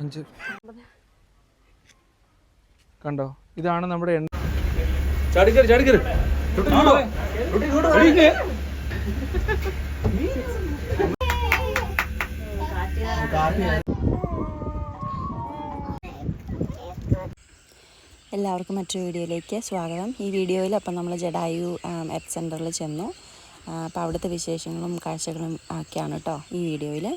5 കണ്ടോ, ഇതാണ് നമ്മുടെ എണ്ണ. എല്ലാവർക്കും മറ്റൊരു വീഡിയോയിലേക്ക് സ്വാഗതം. ഈ വീഡിയോയിൽ അപ്പം നമ്മൾ ജഡായു എർത്ത് സെൻറ്ററിൽ ചെന്നു. അപ്പോൾ അവിടുത്തെ വിശേഷങ്ങളും കാഴ്ചകളും ഒക്കെയാണ് കേട്ടോ ഈ വീഡിയോയിൽ.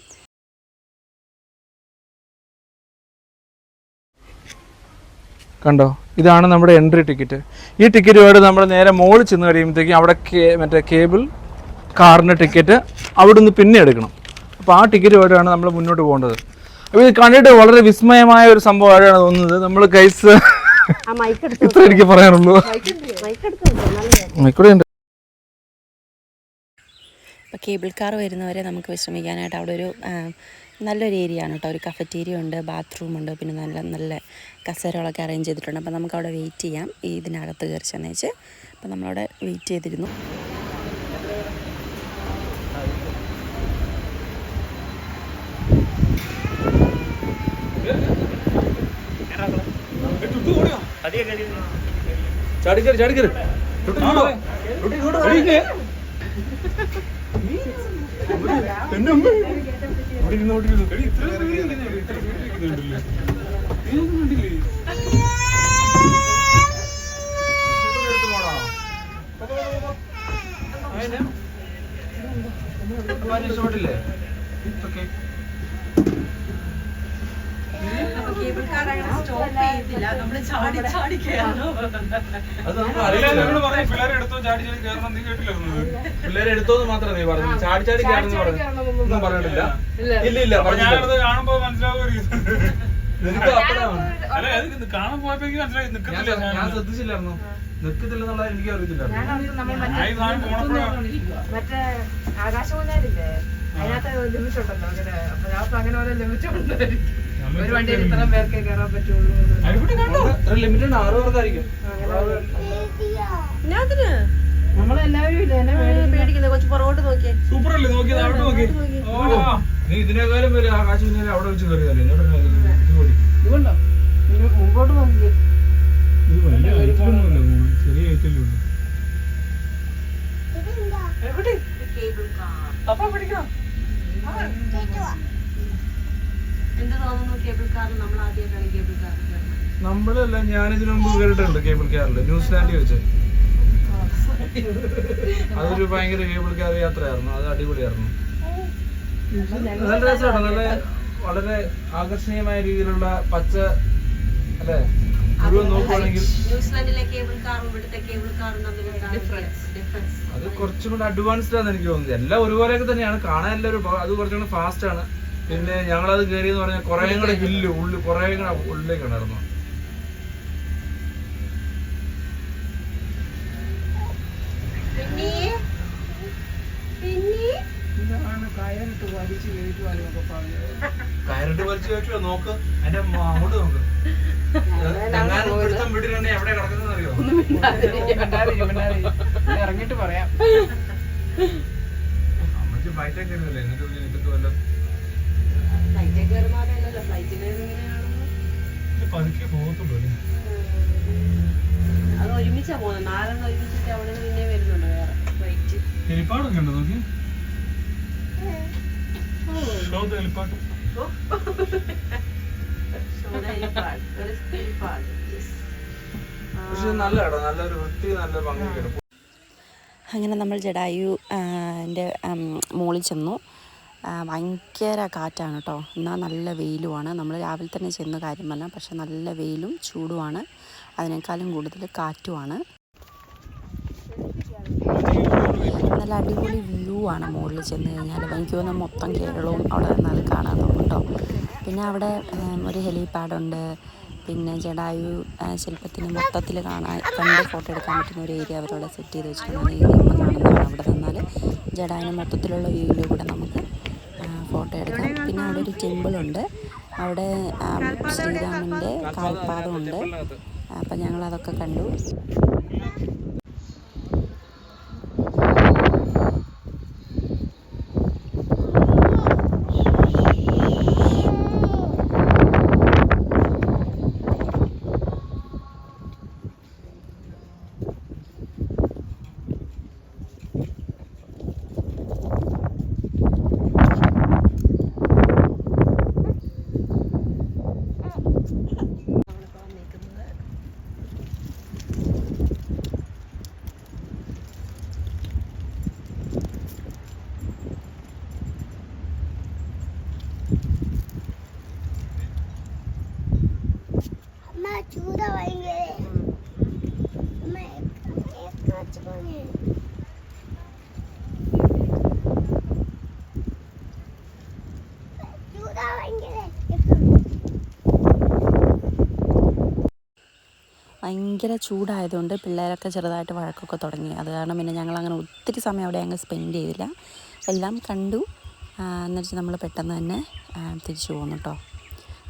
കണ്ടോ, ഇതാണ് നമ്മുടെ എൻട്രി ടിക്കറ്റ്. ഈ ടിക്കറ്റുമായിട്ട് നമ്മൾ നേരെ മുകളിൽ ചെന്ന് കഴിയുമ്പോഴത്തേക്കും അവിടെ മറ്റേ കേബിൾ കാറിൻ്റെ ടിക്കറ്റ് അവിടുന്ന് പിന്നെ എടുക്കണം. അപ്പോൾ ആ ടിക്കറ്റുമായിട്ടാണ് നമ്മൾ മുന്നോട്ട് പോകേണ്ടത്. അപ്പോൾ ഇത് കണ്ടിട്ട് വളരെ വിസ്മയമായ ഒരു സംഭവമായിട്ടാണ് തോന്നുന്നത്. നമ്മൾ ഗൈസ് ഇത്ര എനിക്ക് പറയാനുള്ളൂ. ഇപ്പോൾ കേബിൾ കാർ വരുന്നവരെ നമുക്ക് വിശ്രമിക്കാനായിട്ട് അവിടെ ഒരു നല്ലൊരു ഏരിയ ആണ് കേട്ടോ. ഒരു കഫറ്റേരിയ ഉണ്ട്, ബാത്റൂം ഉണ്ട്, പിന്നെ നല്ല നല്ല കസേരകളൊക്കെ അറേഞ്ച് ചെയ്തിട്ടുണ്ട്. അപ്പോൾ നമുക്ക് അവിടെ വെയിറ്റ് ചെയ്യാം ഇതിനകത്ത് കയറി ചെന്നേച്ച്. അപ്പോൾ നമ്മളവിടെ വെയിറ്റ് ചെയ്തിരുന്നു. കേബിൾ കാർ അങ്ങനെ സ്റ്റോപ്പ് ചെയ്തില്ല, നമ്മൾ ചാടി ചാടി കയറണം. പിള്ളേരെ എടുത്തോന്ന് മാത്രമേ നീ പറഞ്ഞു, ചാടി ചാടി കയറുന്നു പറഞ്ഞിട്ടില്ല. ഇല്ല ഇല്ല കാണുമ്പോ മനസ്സിലാവും. ഞാൻ ശ്രദ്ധിച്ചില്ലായിരുന്നു, നിൽക്കത്തില്ലെന്നുള്ള എനിക്ക് അറിയത്തില്ലായിരുന്നു. മറ്റേ ആകാശമൂലാലില്ലേ, അതിനകത്ത് ലിമിറ്റ് ഉണ്ടല്ലോ അങ്ങനെ. അപ്പൊ ഞാൻ അങ്ങനെ ഓരോ ലിമിറ്റ് ഉണ്ട്. ഒരു വണ്ടിയിൽ ഇത്ര പേർക്കേ കയറാൻ പറ്റുള്ളൂ. ലിമിറ്റ് 6 പേർക്കായിരിക്കും. നമ്മളെല്ലാവരും പേടിക്കുന്നത്. കൊച്ചു പുറകോട്ട് നോക്കിയേ. സൂപ്പർ അല്ലേ, നോക്കിയത് അവിടെ നോക്കി. നീ ഇതിനേക്കാളും വരെ ആകാശം അവിടെ വെച്ച് കയറിയതല്ലേ. ഇതുകൊണ്ടോ മുമ്പോട്ട് നോക്കിയേ. ഇത് വലിയ ഐറ്റൊന്നുമില്ല, ചെറിയ ഐറ്റല്ലേ ഉള്ളൂ. അപ്പൊ പിടിക്കണം. എന്ത് തോന്നുന്നു കേബിൾ കാറിൽ? നമ്മൾ ആദ്യമായിട്ടാണ് കേബിൾ കാർ. നമ്മളല്ല, ഞാനിതിനു മുമ്പ് കയറിയിട്ടുണ്ട് കേബിൾ കാറിൽ, ന്യൂസിലാൻഡിൽ വെച്ച്. അതൊരു ഭയങ്കര കേബിൾ കാർ യാത്രയായിരുന്നു, അത് അടിപൊളിയായിരുന്നു. നല്ല രസമാണ്, നല്ല വളരെ ആകർഷണീയമായ രീതിയിലുള്ള പച്ച അല്ലേ മുഴുവൻ നോക്കുവാണെങ്കിൽ. ന്യൂസിലാൻഡിലെ കേബിൾ കാറും ഇവിടുത്തെ കേബിൾ കാറും തമ്മിലുള്ള ഡിഫറൻസ് അത് കുറച്ചും കൂടെ അഡ്വാൻസ്ഡ് ആണെന്ന് എനിക്ക് തോന്നുന്നത്. എല്ലാം ഒരുപോലെയൊക്കെ തന്നെയാണ് കാണാൻ, എല്ലാവരും അത് കുറച്ചും കൂടെ ഫാസ്റ്റ് ആണ്. പിന്നെ ഞങ്ങളത് കയറിയെന്ന് പറഞ്ഞാൽ കുറേ കൂടെ ഹില്ല് കുറേ കൂടെ ഉള്ളിലേക്ക് ഉണ്ടായിരുന്നു. കയറിട്ട് വലിച്ചു കയറ്റുമോ നോക്ക്, അതിന്റെ അങ്ങോട്ട് നോക്ക്. വീട്ടിലുണ്ടെ എവിടെ കിടക്കുന്നത് അറിയോ? ഇറങ്ങിട്ട് പറയാം. അമ്മക്ക് ഫ്ലൈറ്റൊക്കെ ഇരുന്നില്ലേ, എന്നിട്ട് ഇതൊക്കെ വല്ലതും പതുക്കെ പോകത്തുള്ളൂ അല്ലേ. അത് ഒരുമിച്ചാ പോകുന്നത്, 4 ഒരുമിച്ചിട്ട് അവിടെ നിന്ന് പിന്നെ വരുന്നുണ്ട് വേറെ ഫ്ലൈറ്റ്. ഹെലിപ്പാഡൊക്കെ ഉണ്ടോ നോക്കി? ഹെലിപ്പാഡ് നല്ലൊരു വൃത്തി, നല്ല ഭംഗി. അങ്ങനെ നമ്മൾ ജഡായു മുകളിൽ ചെന്നു. ഭയങ്കര കാറ്റാണ് കേട്ടോ, എന്നാൽ നല്ല വെയിലുമാണ്. നമ്മൾ രാവിലെ തന്നെ ചെന്ന കാര്യം പറഞ്ഞാൽ, പക്ഷെ നല്ല വെയിലും ചൂടുമാണ്, അതിനേക്കാളും കൂടുതൽ കാറ്റുമാണ്. നല്ല അടിപൊളി വ്യൂ ആണ് മുകളിൽ ചെന്ന് കഴിഞ്ഞാൽ. എനിക്ക് തോന്നുന്നു മൊത്തം കേരളവും അവിടെ നിന്നാൽ കാണാൻ തോന്നും കേട്ടോ. പിന്നെ അവിടെ ഒരു ഹെലിപാഡുണ്ട്. പിന്നെ ജഡായു ശില്പത്തിന് മൊത്തത്തിൽ കണ്ട് ഫോട്ടോ എടുക്കാൻ പറ്റുന്ന ഒരു ഏരിയ അവരവിടെ സെറ്റ് ചെയ്ത് വെച്ചിട്ടുണ്ട്. ഏരിയ ഇപ്പോൾ കാണുന്നതാണ്. അവിടെ നിന്നാൽ ജഡായുവിന് മൊത്തത്തിലുള്ള വ്യൂവിൽ കൂടെ നമുക്ക് ഫോട്ടോ എടുക്കാം. പിന്നെ അവിടെ ഒരു ടെമ്പിളുണ്ട്, അവിടെ ശ്രീരാമൻ്റെ കാൽപ്പാദമുണ്ട്. അപ്പം ഞങ്ങളതൊക്കെ കണ്ടു. ഭയങ്കര ചൂടായതുകൊണ്ട് പിള്ളേരൊക്കെ ചെറുതായിട്ട് വഴക്കൊക്കെ തുടങ്ങി. അത് കാരണം പിന്നെ ഞങ്ങളങ്ങനെ ഒത്തിരി സമയം അവിടെ അങ്ങ് സ്പെൻഡ് ചെയ്തില്ല. എല്ലാം കണ്ടു. എന്നിട്ട് നമ്മൾ പെട്ടെന്ന് തന്നെ തിരിച്ചു പോന്നു കേട്ടോ.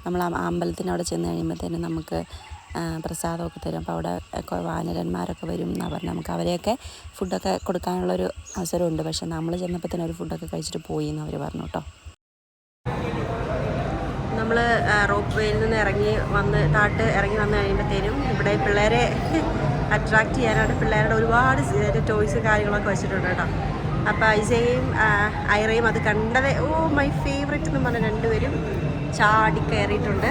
നമ്മൾ അമ്പലത്തിനവിടെ ചെന്ന് കഴിയുമ്പോഴത്തേനും നമുക്ക് പ്രസാദമൊക്കെ തരും. അപ്പോൾ അവിടെ വാനരന്മാരൊക്കെ വരും എന്നാണ് പറഞ്ഞത്. നമുക്ക് അവരെയൊക്കെ ഫുഡൊക്കെ കൊടുക്കാനുള്ളൊരു അവസരമുണ്ട്. പക്ഷേ നമ്മൾ ചെന്നപ്പോഴത്തേനും ഒരു ഫുഡൊക്കെ കഴിച്ചിട്ട് പോയി എന്ന് അവർ പറഞ്ഞു കേട്ടോ. നമ്മൾ റോപ്പ് വേയിൽ നിന്ന് ഇറങ്ങി വന്ന് കഴിയുമ്പോഴത്തേനും ഇവിടെ പിള്ളേരെ അട്രാക്റ്റ് ചെയ്യാനായിട്ട് പിള്ളേരുടെ ഒരുപാട് ടോയ്സ് കാര്യങ്ങളൊക്കെ വെച്ചിട്ടുണ്ട് കേട്ടോ. അപ്പോൾ ഐസയും ഐറയും അത് കണ്ടത് മൈ ഫേവറേറ്റ് എന്ന് പറഞ്ഞ രണ്ടുപേരും ചാടി കയറിയിട്ടുണ്ട്.